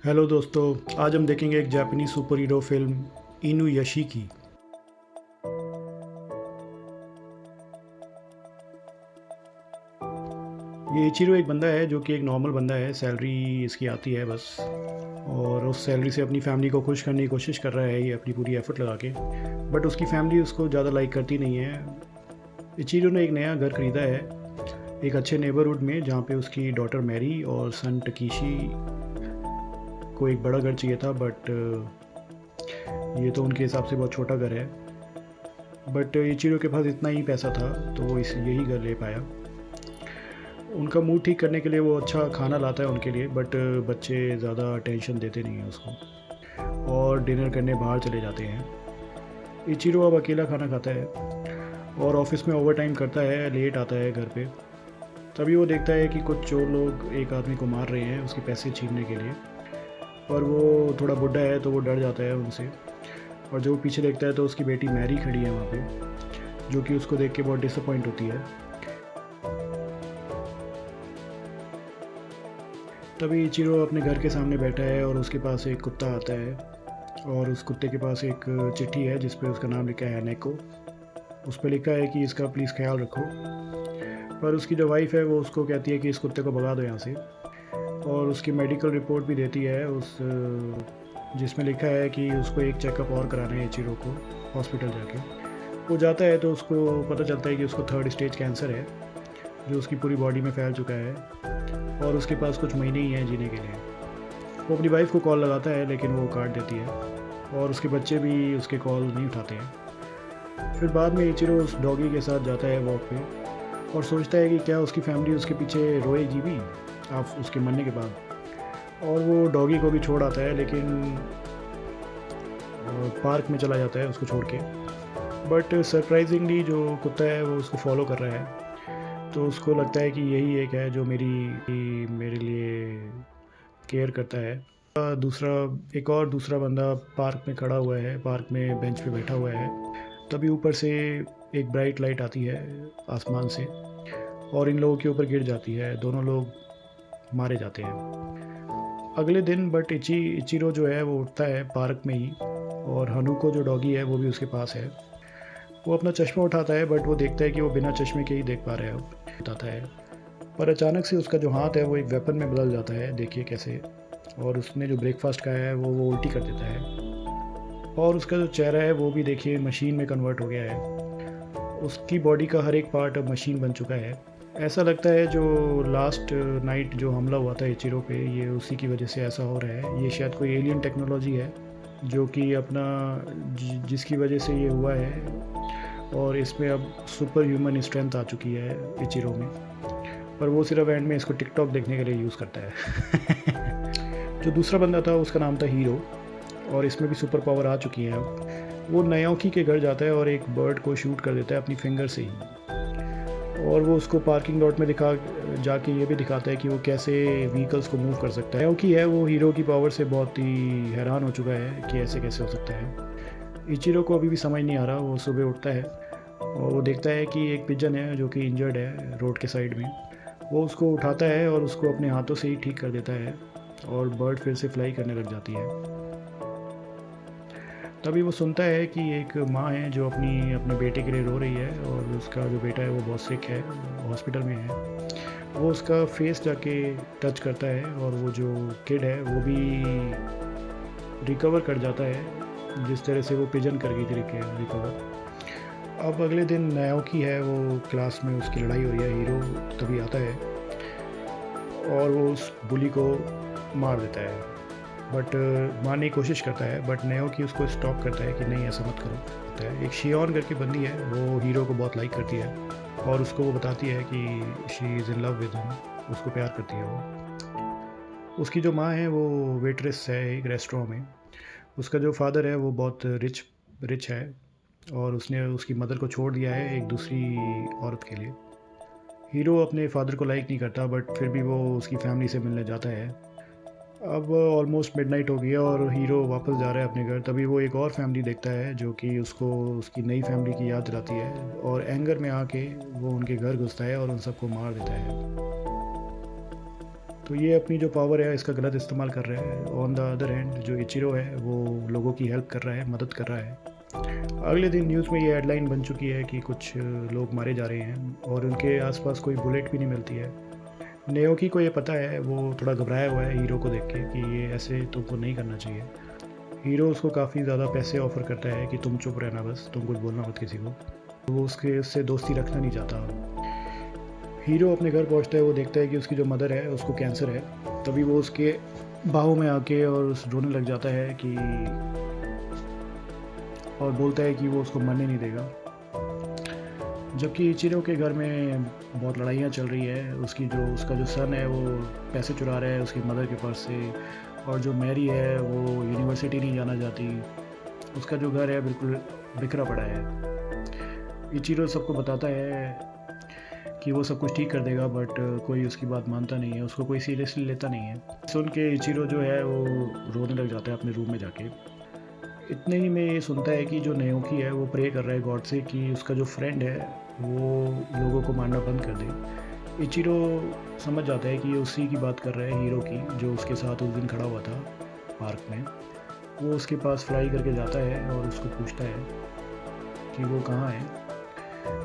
Hello दोस्तों, आज हम देखेंगे एक जापानी सुपर हीरो फिल्म इनुयशी की। ये इचिरो एक बंदा है जो कि एक नॉर्मल बंदा है। सैलरी इसकी आती है बस, और उस सैलरी से अपनी फैमिली को खुश करने की कोशिश कर रहा है ये अपनी पूरी एफर्ट लगा के। बट उसकी फैमिली उसको ज़्यादा लाइक करती नहीं है। इचिरो ने एक नया घर खरीदा है एक अच्छे नेबरहुड में, जहाँ पे उसकी डॉटर मैरी और सन टकीशी को एक बड़ा घर चाहिए था। बट ये तो उनके हिसाब से बहुत छोटा घर है। बट इचिरो के पास इतना ही पैसा था तो वो इस यही घर ले पाया। उनका मूड ठीक करने के लिए वो अच्छा खाना लाता है उनके लिए, बट बच्चे ज़्यादा अटेंशन देते नहीं हैं उसको और डिनर करने बाहर चले जाते हैं। इचिरो अब अकेला खाना खाता है और ऑफिस में ओवर टाइम करता है, लेट आता है घर पे। तभी वो देखता है कि कुछ चोर लोग एक आदमी को मार रहे हैं उसके पैसे छीनने के लिए। और वो थोड़ा बुढ़ा है तो वो डर जाता है उनसे। और जब वो पीछे देखता है तो उसकी बेटी मैरी खड़ी है वहाँ पे, जो कि उसको देख के बहुत डिसअपॉइंट होती है। तभी इचिरो अपने घर के सामने बैठा है और उसके पास एक कुत्ता आता है और उस कुत्ते के पास एक चिट्ठी है जिस पे उसका नाम लिखा है नेको। उस पर लिखा है कि इसका प्लीज़ ख्याल रखो। पर उसकी जो वाइफ है वो उसको कहती है कि इस कुत्ते को भगा दो यहाँ से, और उसकी मेडिकल रिपोर्ट भी देती है उस जिसमें लिखा है कि उसको एक चेकअप और कराना है इचिरो को हॉस्पिटल जाके। वो जाता है तो उसको पता चलता है कि उसको 3rd स्टेज कैंसर है जो उसकी पूरी बॉडी में फैल चुका है और उसके पास कुछ महीने ही हैं जीने के लिए। वो अपनी वाइफ को कॉल लगाता है लेकिन वो काट देती है और उसके बच्चे भी उसके कॉल नहीं उठाते हैं। फिर बाद में इचिरो उस डॉगी के साथ जाता है वॉक पे और सोचता है कि क्या उसकी फैमिली उसके पीछे रोएगी भी आप उसके मरने के बाद। और वो डॉगी को भी छोड़ आता है लेकिन पार्क में चला जाता है उसको छोड़ के। बट सरप्राइजिंगली जो कुत्ता है वो उसको फॉलो कर रहा है, तो उसको लगता है कि यही एक है जो मेरी मेरे लिए केयर करता है। दूसरा एक और दूसरा बंदा पार्क में खड़ा हुआ है, पार्क में बेंच पे बैठा हुआ है। तभी ऊपर से एक ब्राइट लाइट आती है आसमान से और इन लोगों के ऊपर गिर जाती है। दोनों लोग मारे जाते हैं अगले दिन। बट इचिरो जो है वो उठता है पार्क में ही, और हनुको जो डॉगी है वो भी उसके पास है। वो अपना चश्मा उठाता है बट वो देखता है कि वो बिना चश्मे के ही देख पा रहा है। बताता है, पर अचानक से उसका जो हाथ है वो एक वेपन में बदल जाता है, देखिए कैसे। और उसने जो ब्रेकफास्ट खाया है वो उल्टी कर देता है। और उसका जो चेहरा है वो भी देखिए मशीन में कन्वर्ट हो गया है। उसकी बॉडी का हर एक पार्ट अब मशीन बन चुका है। ऐसा लगता है जो लास्ट नाइट जो हमला हुआ था इचिरो पे, ये उसी की वजह से ऐसा हो रहा है। ये शायद कोई एलियन टेक्नोलॉजी है जो कि अपना जिसकी वजह से ये हुआ है। और इसमें अब सुपर ह्यूमन स्ट्रेंथ आ चुकी है इचिरो में। पर वो सिर्फ एंड में इसको टिकटॉक देखने के लिए यूज़ करता है। जो दूसरा बंदा था उसका नाम था हीरो, और इसमें भी सुपर पावर आ चुकी है अब। वो नयाओकी के घर जाता है और एक बर्ड को शूट कर देता है अपनी फिंगर से ही। और वो उसको पार्किंग लॉट में दिखा जाके ये भी दिखाता है कि वो कैसे व्हीकल्स को मूव कर सकता है। क्योंकि है वो हीरो की पावर से बहुत ही हैरान हो चुका है कि ऐसे कैसे हो सकता है। इचिरो को अभी भी समझ नहीं आ रहा। वो सुबह उठता है और वो देखता है कि एक पिजन है जो कि इंजर्ड है रोड के साइड में। वो उसको उठाता है और उसको अपने हाथों से ही ठीक कर देता है और बर्ड फिर से फ्लाई करने लग जाती है। तभी वो सुनता है कि एक माँ है जो अपने बेटे के लिए रो रही है, और उसका जो बेटा है वो बहुत सिक है, हॉस्पिटल में है। वो उसका फेस जाके टच करता है और वो जो किड है वो भी रिकवर कर जाता है जिस तरह से वो पिजन कर गई थी रिकवर। अब अगले दिन नाओकी है, वो क्लास में उसकी लड़ाई हो रही है। हीरो तभी आता है और वो उस बुली को मार देता है। बट मारने की कोशिश करता है, बट नाओकी उसको स्टॉप करता है कि नहीं ऐसा मत करो। होता है एक शियोन करके बंदी है, वो हीरो को बहुत लाइक करती है और उसको वो बताती है कि she is in love with him, उसको प्यार करती है वो। उसकी जो माँ है वो वेट्रेस है एक रेस्टोरेंट में। उसका जो फादर है वो बहुत रिच रिच है, और उसने उसकी मदर को छोड़ दिया है एक दूसरी औरत के लिए। हीरो अपने फादर को लाइक नहीं करता, बट फिर भी वो उसकी फैमिली से मिलने जाता है। अब ऑलमोस्ट मिडनाइट हो गई है और हीरो वापस जा रहा है अपने घर। तभी वो एक और फैमिली देखता है जो कि उसको उसकी नई फैमिली की याद दिलाती है, और एंगर में आके वो उनके घर घुसता है और उन सबको मार देता है। तो ये अपनी जो पावर है इसका गलत इस्तेमाल कर रहा है। ऑन द अदर हैंड जो इचिरो है वो लोगों की हेल्प कर रहा है, मदद कर रहा है। अगले दिन न्यूज़ में ये हेडलाइन बन चुकी है कि कुछ लोग मारे जा रहे हैं और उनके आसपास कोई बुलेट भी नहीं मिलती है। नेओकी को ये पता है, वो थोड़ा घबराया हुआ है हीरो को देख के कि ये ऐसे तुमको नहीं करना चाहिए। हीरो उसको काफ़ी ज़्यादा पैसे ऑफ़र करता है कि तुम चुप रहना, बस तुम कुछ बोलना मत किसी को। वो उससे दोस्ती रखना नहीं चाहता। हीरो अपने घर पहुंचता है, वो देखता है कि उसकी जो मदर है उसको कैंसर है। तभी वो उसके बाहों में आके और रोने लग जाता है कि और बोलता है कि वो उसको मरने नहीं देगा। जबकि इचिरो के घर में बहुत लड़ाइयाँ चल रही है। उसका जो सन है वो पैसे चुरा रहा है उसकी मदर के पास से, और जो मैरी है वो यूनिवर्सिटी नहीं जाना चाहती। उसका जो घर है बिल्कुल बिखरा पड़ा है। इचिरो सबको बताता है कि वो सब कुछ ठीक कर देगा, बट कोई उसकी बात मानता नहीं है, उसको कोई सीरियसली लेता नहीं है। सुन के इचिरो जो है वो रोने लग जाता है अपने रूम में जाके। इतने ही में ये सुनता है कि जो नेओकी है वो प्रे कर रहा है गॉड से कि उसका जो फ्रेंड है वो लोगों को मारना बंद कर दे। इचिरो समझ जाता है कि ये उसी की बात कर रहा है, हीरो की, जो उसके साथ उस दिन खड़ा हुआ था पार्क में। वो उसके पास फ्लाई करके जाता है और उसको पूछता है कि वो कहाँ है।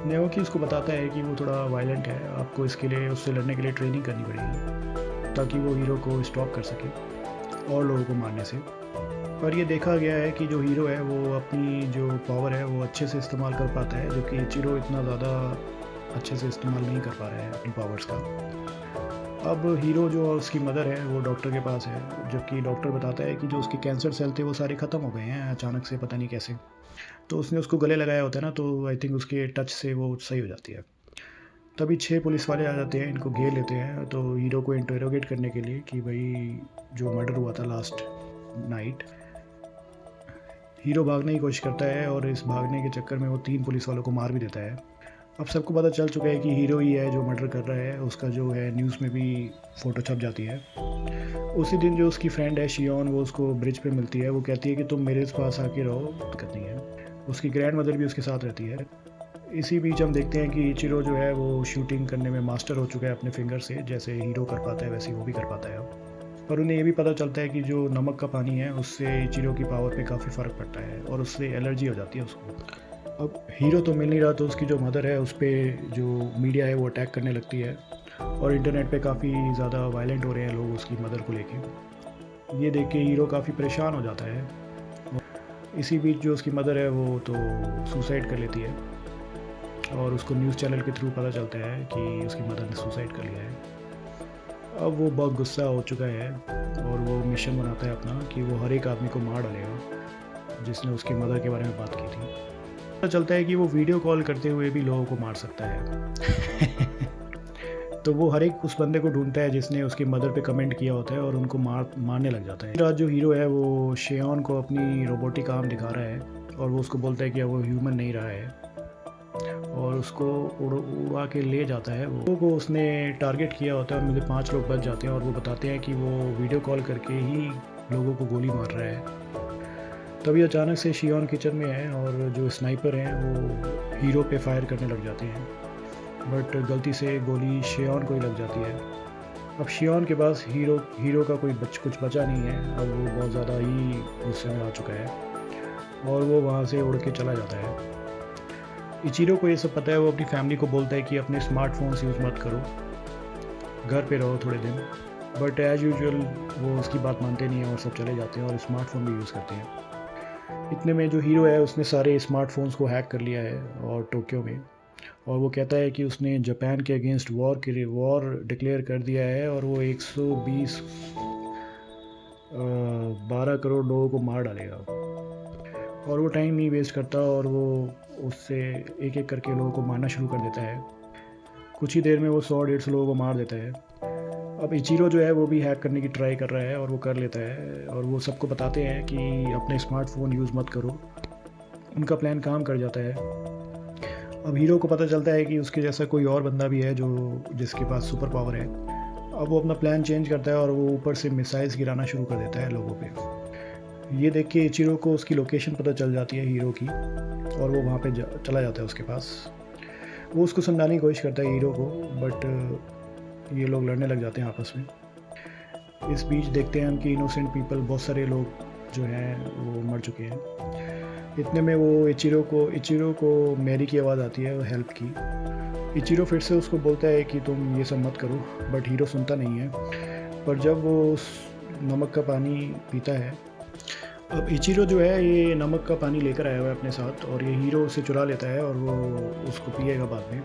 नेओकी उसको बताता है कि वो थोड़ा वायलेंट है, आपको इसके लिए उससे लड़ने के लिए ट्रेनिंग करनी पड़ेगी ताकि वो हीरो को स्टॉप कर सके और लोगों को मारने से। पर ये देखा गया है कि जो हीरो है वो अपनी जो पावर है वो अच्छे से इस्तेमाल कर पाता है, जबकि इचिरो इतना ज़्यादा अच्छे से इस्तेमाल नहीं कर पा रहा है अपनी पावर्स का। अब हीरो जो उसकी मदर है वो डॉक्टर के पास है, जबकि डॉक्टर बताता है कि जो उसके कैंसर सेल थे वो सारे ख़त्म हो गए हैं अचानक से, पता नहीं कैसे। तो उसने उसको गले लगाया होता है ना, तो आई थिंक उसके टच से वो सही हो जाती है। तभी 6 पुलिस वाले आ जाते हैं, इनको घेर लेते हैं तो हीरो को इंटरोगेट करने के लिए कि भाई जो मर्डर हुआ था लास्ट नाइट। हीरो भागने की कोशिश करता है और इस भागने के चक्कर में वो 3 पुलिस वालों को मार भी देता है। अब सबको पता चल चुका है कि हीरो ही है जो मर्डर कर रहा है। उसका जो है न्यूज़ में भी फ़ोटो छप जाती है। उसी दिन जो उसकी फ्रेंड है शियोन, वो उसको ब्रिज पे मिलती है। वो कहती है कि तुम मेरे पास आके रहो, दिक्कत नहीं है। उसकी ग्रैंड मदर भी उसके साथ रहती है। इसी बीच हम देखते हैं कि इचिरो जो है वो शूटिंग करने में मास्टर हो चुका है अपने फिंगर से, जैसे हीरो कर पाता है वैसे वो भी कर पाता है अब। पर उन्हें ये भी पता चलता है कि जो नमक का पानी है उससे इचिरो की पावर पे काफ़ी फ़र्क पड़ता है और उससे एलर्जी हो जाती है उसको। अब हीरो तो मिल नहीं रहा, तो उसकी जो मदर है उस पर जो मीडिया है वो अटैक करने लगती है और इंटरनेट पे काफ़ी ज़्यादा वायलेंट हो रहे हैं लोग उसकी मदर को लेके। ये देख के हीरो काफ़ी परेशान हो जाता है। इसी बीच जो उसकी मदर है वो तो सुसाइड कर लेती है और उसको न्यूज़ चैनल के थ्रू पता चलता है कि उसकी मदर ने सुसाइड कर लिया है। अब वो बहुत गुस्सा हो चुका है और वो मिशन बनाता है अपना कि वो हर एक आदमी को मार डालेगा जिसने उसकी मदर के बारे में बात की थी। पता चलता है कि वो वीडियो कॉल करते हुए भी लोगों को मार सकता है। तो वो हर एक उस बंदे को ढूंढता है जिसने उसकी मदर पे कमेंट किया होता है और उनको मारने लग जाता है। रात जो हीरो है वो शेयन को अपनी रोबोटिक आर्म दिखा रहा है और वो उसको बोलता है कि अब वो ह्यूमन नहीं रहा है और उसको उड़ा के ले जाता है। वो उसने टारगेट किया होता है और मुझे 5 लोग बच जाते हैं और वो बताते हैं कि वो वीडियो कॉल करके ही लोगों को गोली मार रहा है। तभी अचानक से शियोन किचन में है और जो स्नाइपर हैं वो हीरो पे फायर करने लग जाते हैं, बट गलती से गोली शियोन को ही लग जाती है। अब शियोन के पास हीरो का कुछ बचा नहीं है। अब वो बहुत ज़्यादा ही गुस्से में आ चुका है और वो वहाँ से उड़ के चला जाता है। इचिरो को ये सब पता है। वो अपनी फैमिली को बोलता है कि अपने स्मार्टफोन्स यूज़ मत करो, घर पे रहो थोड़े दिन, बट एज़ यूजुअल वो उसकी बात मानते नहीं हैं और सब चले जाते हैं और स्मार्टफोन भी यूज़ करते हैं। इतने में जो हीरो है उसने सारे स्मार्टफोन्स को हैक कर लिया है और टोक्यो में, और वो कहता है कि उसने जापान के अगेंस्ट वॉर डिक्लेयर कर दिया है और वो 12 करोड़ लोगों को मार डालेगा। और वो टाइम नहीं वेस्ट करता और वो उससे एक एक करके लोगों को मारना शुरू कर देता है। कुछ ही देर में वो 100-150 लोगों को मार देता है। अब इचिरो जो है वो भी हैक करने की ट्राई कर रहा है और वो कर लेता है और वो सबको बताते हैं कि अपने स्मार्टफोन यूज़ मत करो। उनका प्लान काम कर जाता है। अब हीरो को पता चलता है कि उसके जैसा कोई और बंदा भी है जिसके पास सुपर पावर है। अब वो अपना प्लान चेंज करता है और वो ऊपर से मिसाइल्स गिराना शुरू कर देता है लोगों पे। ये देख के इचिरो को उसकी लोकेशन पता चल जाती है हीरो की और वो वहाँ पे चला जाता है उसके पास। वो उसको समझाने की कोशिश करता है हीरो को, बट ये लोग लड़ने लग जाते हैं आपस में। इस बीच देखते हैं हम कि इनोसेंट पीपल, बहुत सारे लोग जो हैं वो मर चुके हैं। इतने में वो इचिरो को मैरी की आवाज़ आती है, वो हेल्प की। इचिरो फिर से उसको बोलता है कि तुम ये सब मत करो, बट हीरो सुनता नहीं है। पर जब वो उस नमक का पानी पीता है, अब इचिरो जो है ये नमक का पानी लेकर आया हुआ है अपने साथ, और ये हीरो उसे चुरा लेता है और वो उसको पिएगा बाद में।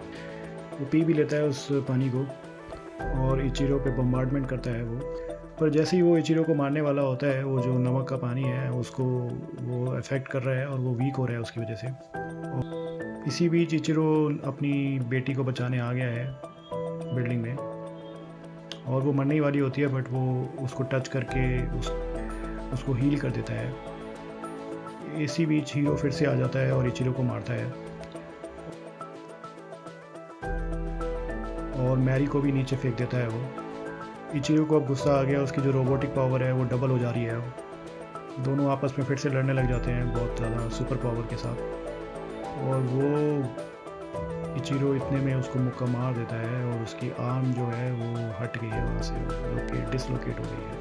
वो पी भी लेता है उस पानी को, और इचिरो पे बम्बार्डमेंट करता है वो। पर जैसे ही वो इचिरो को मारने वाला होता है, वो जो नमक का पानी है उसको वो अफेक्ट कर रहा है और वो वीक हो रहा है उसकी वजह से। और इसी बीच इचिरो अपनी बेटी को बचाने आ गया है बिल्डिंग में, और वो मरने ही वाली होती है, बट वो उसको टच करके उसको हील कर देता है। इसी बीच हीरो फिर से आ जाता है और इचिरो को मारता है, और मैरी को भी नीचे फेंक देता है वो। इचिरो को अब गुस्सा आ गया, उसकी जो रोबोटिक पावर है वो डबल हो जा रही है। दोनों आपस में फिर से लड़ने लग जाते हैं बहुत ज़्यादा सुपर पावर के साथ, और वो इचिरो इतने में उसको मुक्का मार देता है, और उसकी आर्म जो है वो हट गई है वहाँ से, डिसलोकेट हो गई है,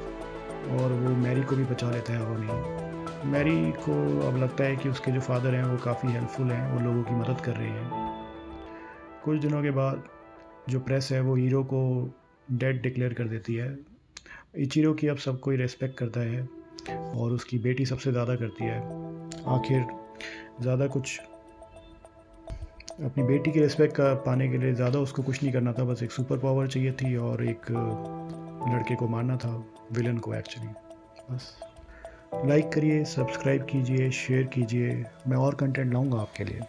और वो मैरी को भी बचा लेता है हवा में ही। मैरी को अब लगता है कि उसके जो फादर हैं वो काफ़ी हेल्पफुल हैं, वो लोगों की मदद कर रहे हैं। कुछ दिनों के बाद जो प्रेस है वो हीरो को डेड डिक्लेयर कर देती है। इचिरो की अब सब कोई रेस्पेक्ट करता है, और उसकी बेटी सबसे ज़्यादा करती है। आखिर ज़्यादा कुछ अपनी बेटी की रिस्पेक्ट का पाने के लिए ज़्यादा उसको कुछ नहीं करना था, बस एक सुपर पावर चाहिए थी और एक लड़के को मारना था, विलन को एक्चुअली। बस लाइक करिए, सब्सक्राइब कीजिए, शेयर कीजिए, मैं और कंटेंट लाऊंगा आपके लिए।